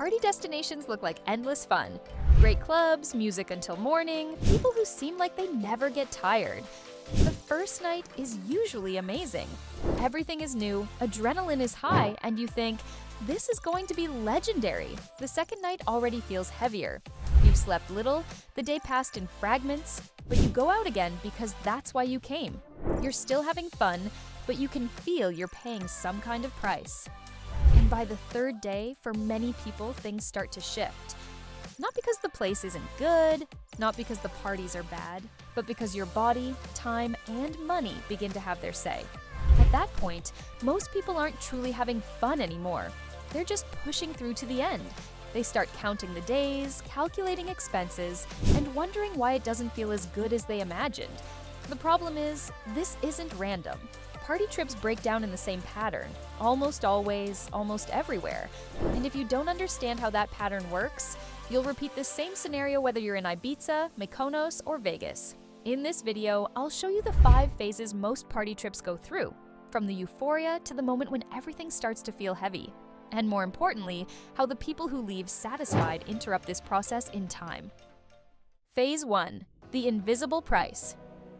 party destinations look like endless fun. Great clubs, music until morning, people who seem like they never get tired. The first night is usually amazing. Everything is new, adrenaline is high, and you think, this is going to be legendary. The second night already feels heavier. You've slept little, the day passed in fragments, but you go out again because that's why you came. You're still having fun, but you can feel you're paying some kind of price. And by the third day, for many people, things start to shift. Not because the place isn't good, not because the parties are bad, but because your body, time, and money begin to have their say. At that point, most people aren't truly having fun anymore. They're just pushing through to the end. They start counting the days, calculating expenses, and wondering why it doesn't feel as good as they imagined. The problem is, this isn't random. Party trips break down in the same pattern, almost always, almost everywhere. And if you don't understand how that pattern works, you'll repeat the same scenario whether you're in Ibiza, Mykonos, or Vegas. In this video, I'll show you the 5 phases most party trips go through, from the euphoria to the moment when everything starts to feel heavy. And more importantly, how the people who leave satisfied interrupt this process in time. Phase 1. The invisible price.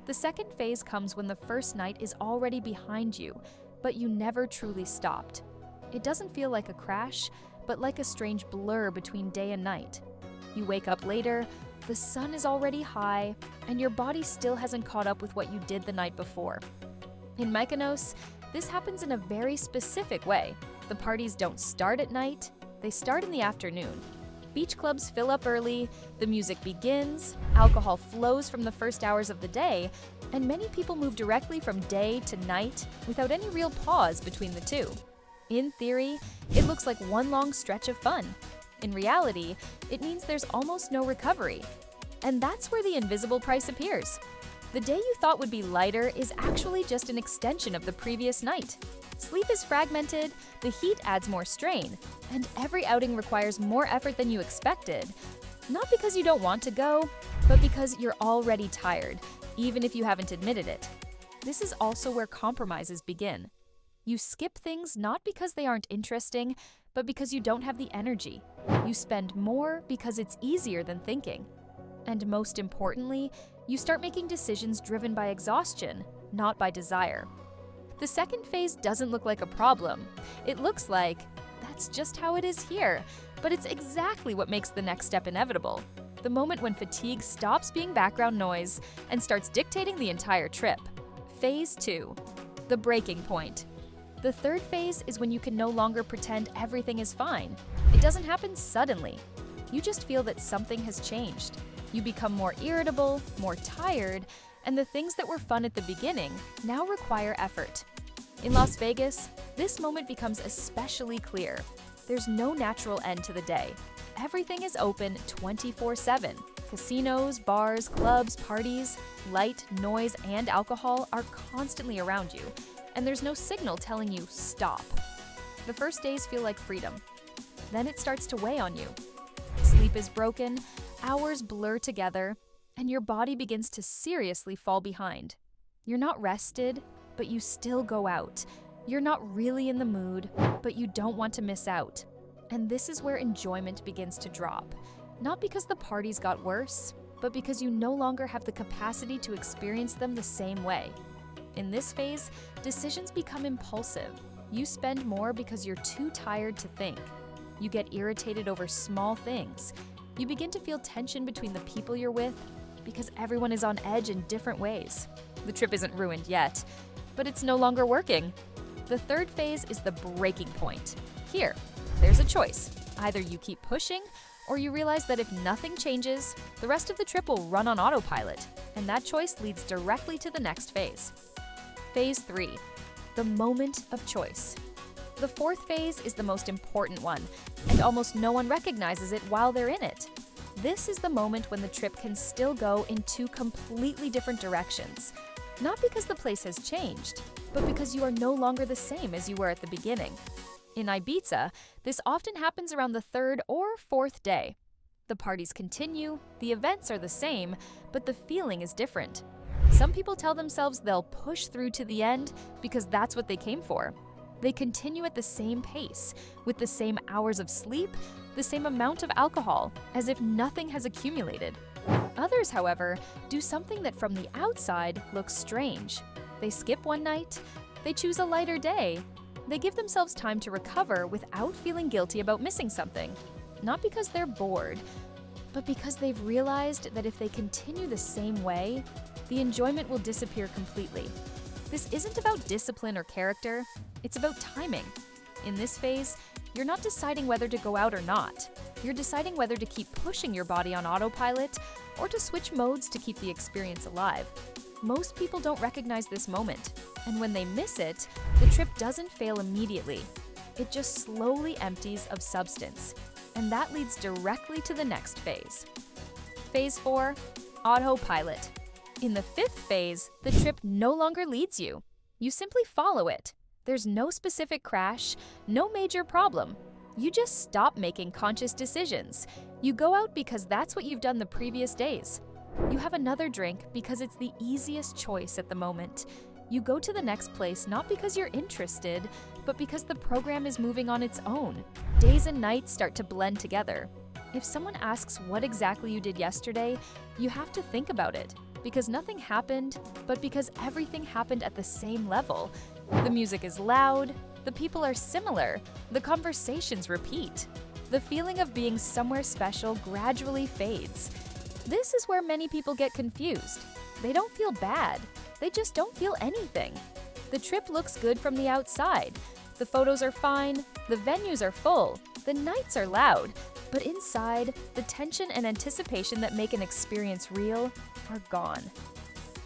The second phase comes when the first night is already behind you, but you never truly stopped. It doesn't feel like a crash, but like a strange blur between day and night. You wake up later, the sun is already high, and your body still hasn't caught up with what you did the night before. In Mykonos, this happens in a very specific way. The parties don't start at night, they start in the afternoon. Beach clubs fill up early, the music begins, alcohol flows from the first hours of the day, and many people move directly from day to night without any real pause between the two. In theory, it looks like one long stretch of fun. In reality, it means there's almost no recovery. And that's where the invisible price appears. The day you thought would be lighter is actually just an extension of the previous night. Sleep is fragmented, the heat adds more strain, and every outing requires more effort than you expected. Not because you don't want to go, but because you're already tired, even if you haven't admitted it. This is also where compromises begin. You skip things not because they aren't interesting, but because you don't have the energy. You spend more because it's easier than thinking. And most importantly, you start making decisions driven by exhaustion, not by desire. The second phase doesn't look like a problem. It looks like, that's just how it is here, but it's exactly what makes the next step inevitable. The moment when fatigue stops being background noise and starts dictating the entire trip. Phase 2. The breaking point. The third phase is when you can no longer pretend everything is fine. It doesn't happen suddenly. You just feel that something has changed. You become more irritable, more tired, and the things that were fun at the beginning now require effort. In Las Vegas, this moment becomes especially clear. There's no natural end to the day. Everything is open 24/7. Casinos, bars, clubs, parties, light, noise, and alcohol are constantly around you, and there's no signal telling you stop. The first days feel like freedom. Then it starts to weigh on you. Sleep is broken, hours blur together, and your body begins to seriously fall behind. You're not rested, but you still go out. You're not really in the mood, but you don't want to miss out. And this is where enjoyment begins to drop. Not because the parties got worse, but because you no longer have the capacity to experience them the same way. In this phase, decisions become impulsive. You spend more because you're too tired to think. You get irritated over small things. You begin to feel tension between the people you're with because everyone is on edge in different ways. The trip isn't ruined yet, but it's no longer working. The third phase is the breaking point. Here, there's a choice. Either you keep pushing, or you realize that if nothing changes, the rest of the trip will run on autopilot, and that choice leads directly to the next phase. Phase 3. The moment of choice. The fourth phase is the most important one, and almost no one recognizes it while they're in it. This is the moment when the trip can still go in 2 completely different directions. Not because the place has changed, but because you are no longer the same as you were at the beginning. In Ibiza, this often happens around the 3rd or 4th day. The parties continue, the events are the same, but the feeling is different. Some people tell themselves they'll push through to the end because that's what they came for. They continue at the same pace, with the same hours of sleep, the same amount of alcohol, as if nothing has accumulated. Others, however, do something that from the outside looks strange. They skip one night, they choose a lighter day, they give themselves time to recover without feeling guilty about missing something. Not because they're bored, but because they've realized that if they continue the same way, the enjoyment will disappear completely. This isn't about discipline or character, it's about timing. In this phase, you're not deciding whether to go out or not. You're deciding whether to keep pushing your body on autopilot or to switch modes to keep the experience alive. Most people don't recognize this moment, and when they miss it, the trip doesn't fail immediately. It just slowly empties of substance, and that leads directly to the next phase. Phase 4, Autopilot. In the 5th phase, the trip no longer leads you. You simply follow it. There's no specific crash, no major problem. You just stop making conscious decisions. You go out because that's what you've done the previous days. You have another drink because it's the easiest choice at the moment. You go to the next place not because you're interested, but because the program is moving on its own. Days and nights start to blend together. If someone asks what exactly you did yesterday, you have to think about it. Because nothing happened, but because everything happened at the same level. The music is loud, the people are similar, the conversations repeat. The feeling of being somewhere special gradually fades. This is where many people get confused. They don't feel bad, they just don't feel anything. The trip looks good from the outside. The photos are fine, the venues are full, the nights are loud, but inside, the tension and anticipation that make an experience real are gone.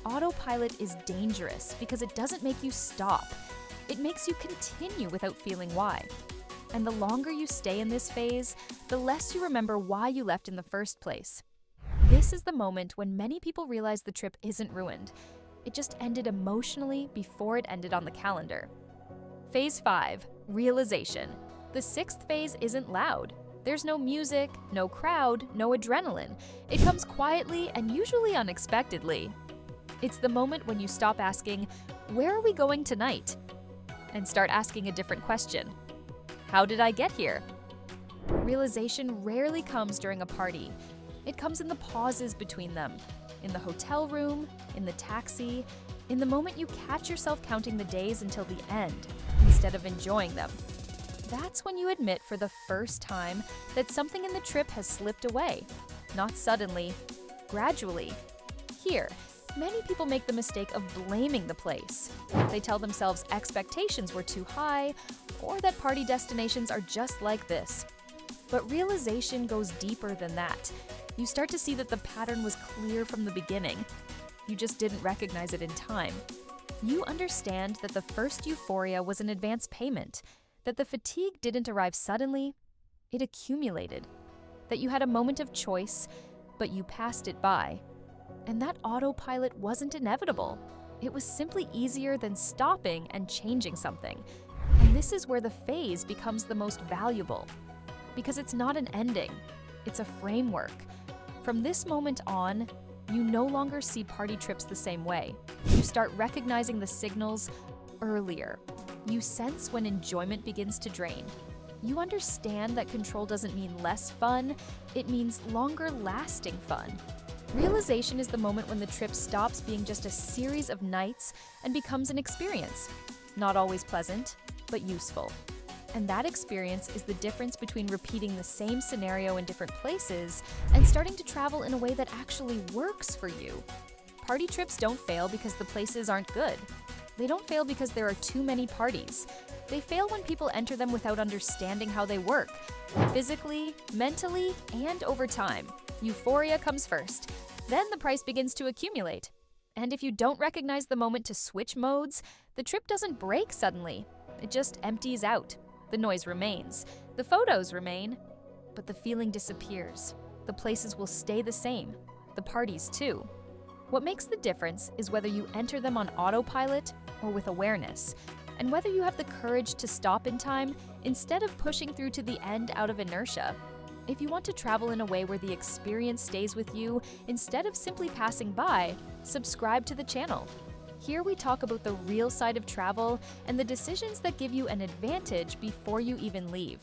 Autopilot is dangerous because it doesn't make you stop. It makes you continue without feeling why. And the longer you stay in this phase, the less you remember why you left in the first place. This is the moment when many people realize the trip isn't ruined. It just ended emotionally before it ended on the calendar. Phase 5, Realization. The 6th phase isn't loud. There's no music, no crowd, no adrenaline. It comes quietly and usually unexpectedly. It's the moment when you stop asking, "Where are we going tonight?" and start asking a different question. How did I get here? Realization rarely comes during a party. It comes in the pauses between them, in the hotel room, in the taxi, in the moment you catch yourself counting the days until the end, instead of enjoying them. That's when you admit for the first time that something in the trip has slipped away. Not suddenly, gradually. Here, many people make the mistake of blaming the place. They tell themselves expectations were too high, or that party destinations are just like this. But realization goes deeper than that. You start to see that the pattern was clear from the beginning. You just didn't recognize it in time. You understand that the first euphoria was an advance payment, that the fatigue didn't arrive suddenly, it accumulated, that you had a moment of choice, but you passed it by. And that autopilot wasn't inevitable. It was simply easier than stopping and changing something. And this is where the phase becomes the most valuable. Because it's not an ending, it's a framework. From this moment on, you no longer see party trips the same way. You start recognizing the signals earlier. You sense when enjoyment begins to drain. You understand that control doesn't mean less fun, it means longer lasting fun. Realization is the moment when the trip stops being just a series of nights and becomes an experience. Not always pleasant, but useful. And that experience is the difference between repeating the same scenario in different places and starting to travel in a way that actually works for you. Party trips don't fail because the places aren't good. They don't fail because there are too many parties. They fail when people enter them without understanding how they work, physically, mentally, and over time. Euphoria comes first. Then the price begins to accumulate. And if you don't recognize the moment to switch modes, the trip doesn't break suddenly. It just empties out. The noise remains. The photos remain. But the feeling disappears. The places will stay the same. The parties too. What makes the difference is whether you enter them on autopilot or with awareness, and whether you have the courage to stop in time instead of pushing through to the end out of inertia. If you want to travel in a way where the experience stays with you instead of simply passing by, subscribe to the channel. Here we talk about the real side of travel and the decisions that give you an advantage before you even leave.